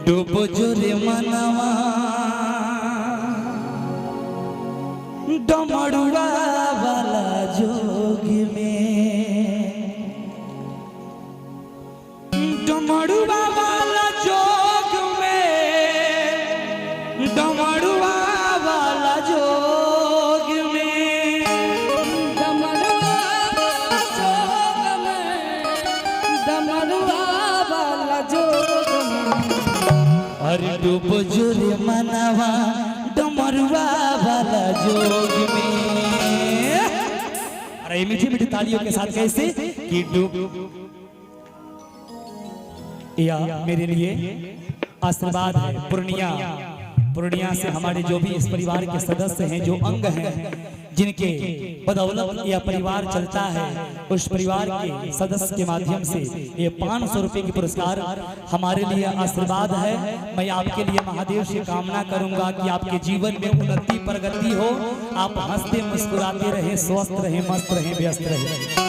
डूबो जोरे मनवा डमरुआ वाला जोग में, डमरुआ वाला जोग में, डमरुआ वाला जोग में, डमरुआ वाला जोग में, डमरुआ वाला जोग में। अरे डूबो जोरे मनवा डमरुआ वाला जोग में। अरे मीठी मीठी तालियों के साथ कैसे कि डूब या मेरे लिए आशीर्वाद है। पूर्णिया से हमारे जो भी इस परिवार के सदस्य हैं, जो अंग हैं, जिनके बदौलत यह परिवार चलता है, उस परिवार के सदस्य के माध्यम से ये 500 रुपए की पुरस्कार हमारे लिए आशीर्वाद है। मैं आपके लिए महादेव से कामना करूंगा कि आपके जीवन में उन्नति प्रगति हो, आप हंसते मुस्कुराते रहे, स्वस्थ रहे, मस्त रहे, व्यस्त रहे।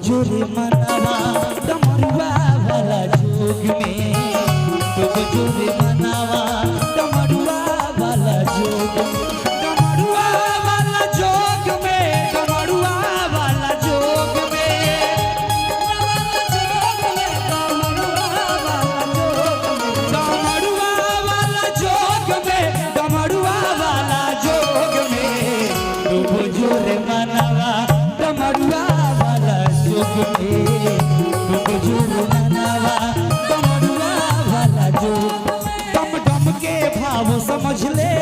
जोरे मनवा डमरुआ वाला जोग में, जोरे मनवा डमरुआ वाला जोग में, डमरुआ वाला जोग में, डमरुआ वाला जोग में, डमरुआ वाला जोग में, डमरुआ वाला जोग में, डूबो जोरे मनवा डमरुआ डम डम के भाव समझ ले,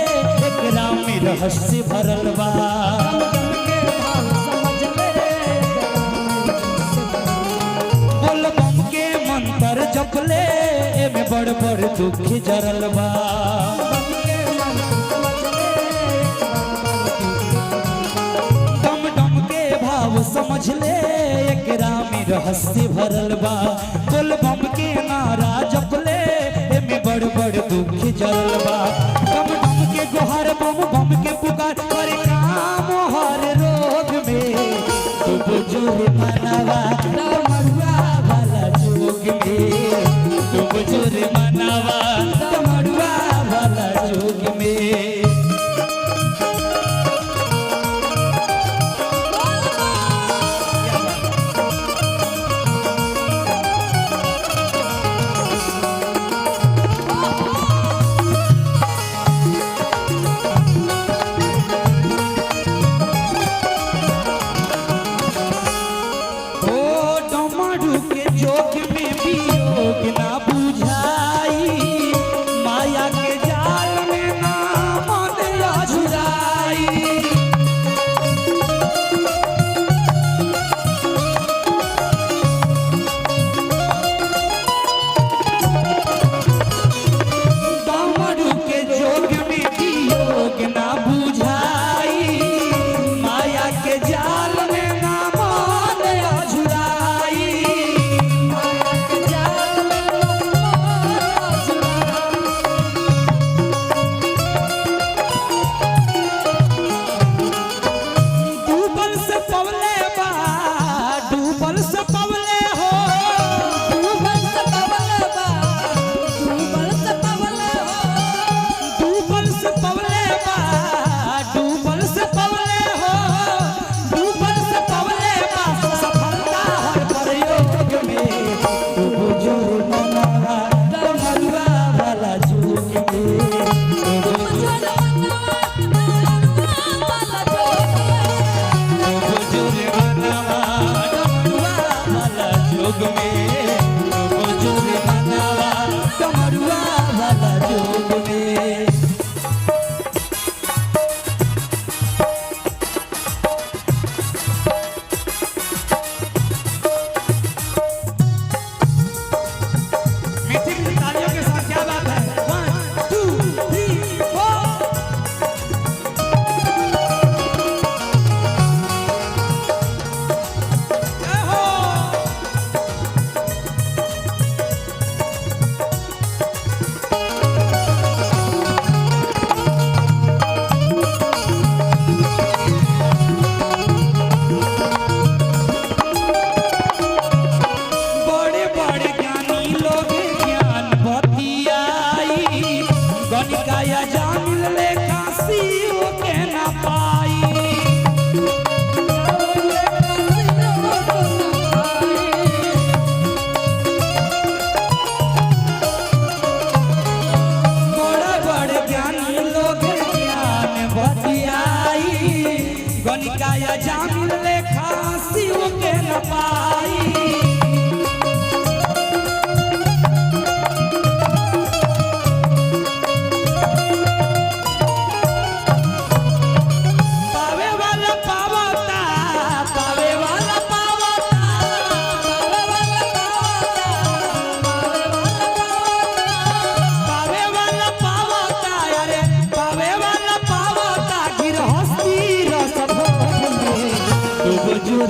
एक राम में रहस्य भरल बा। बोल बम के मंत्र जप ले, एमे बड़ बड़ दुख जरल बा। डम डम के भाव समझ ले, एक राम में रहस्य भरल बा। बोल बम के नारा जप ले, एमे बड़ बड़ दुख जरल बा। डम डम के गोहर बम बम के पुकार, पर काम हर रोग में, डूबो जोरे मनवा डमरुआ वाला जोग में, डूबो जोरे मनवा डमरुआ वाला जोग में।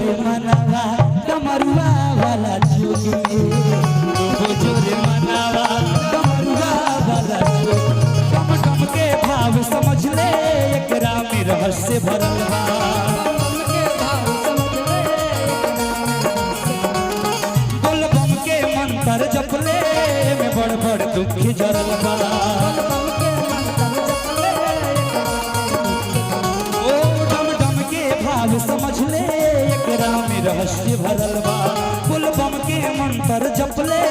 जोरे मनावा डमरुआ वाला जुग में, डूबो जोरे मनावा डमरुआ वाला जुग। डम डम के भाव समझ ले एकरा में रहस्य भरल बा, बोल बम के मंत्र जप ले में बड़ बड़ दुख जरल बा। ओ डम डम के भाव समझ ले एकरा में रहस्य भरल बा, बोल बम के मंत्र जप ले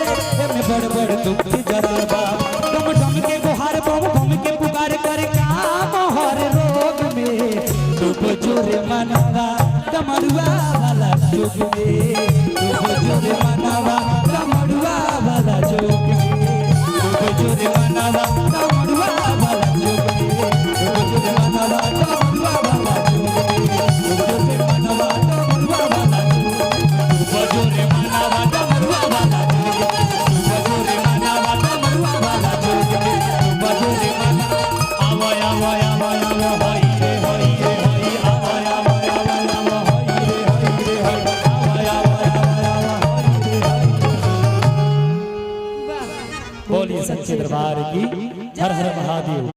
में बड़ बड़ दुख जरल बा। डम डम के गुहार बम बम के पुकार कर काम हर रोग में, डूबो जोरे मनावा डमरुआ वाला जुग में, डूबो जोरे मनावा डमरुआ वाला जुग में, डूबो जोरे मनावा डमरुआ वाला जुग में, डूबो जोरे मनावा डमरुआ वाला जुग में, डूबो जोरे मनावा डमरुआ वाला जुग में, डूबो जोरे मनावा डमरुआ वाला जुग में, डूबो जोरे मनावा डमरुआ वाला जुग में, डूबो जोरे मनावा आवय आवय आवय आवय रे होई रे होई आवय आवय आवय आवय होई रे होई रे होई आवय आवय आवय आवय होई रे होई। बोलिए सच्चे दरबार की, हर हर महादेव।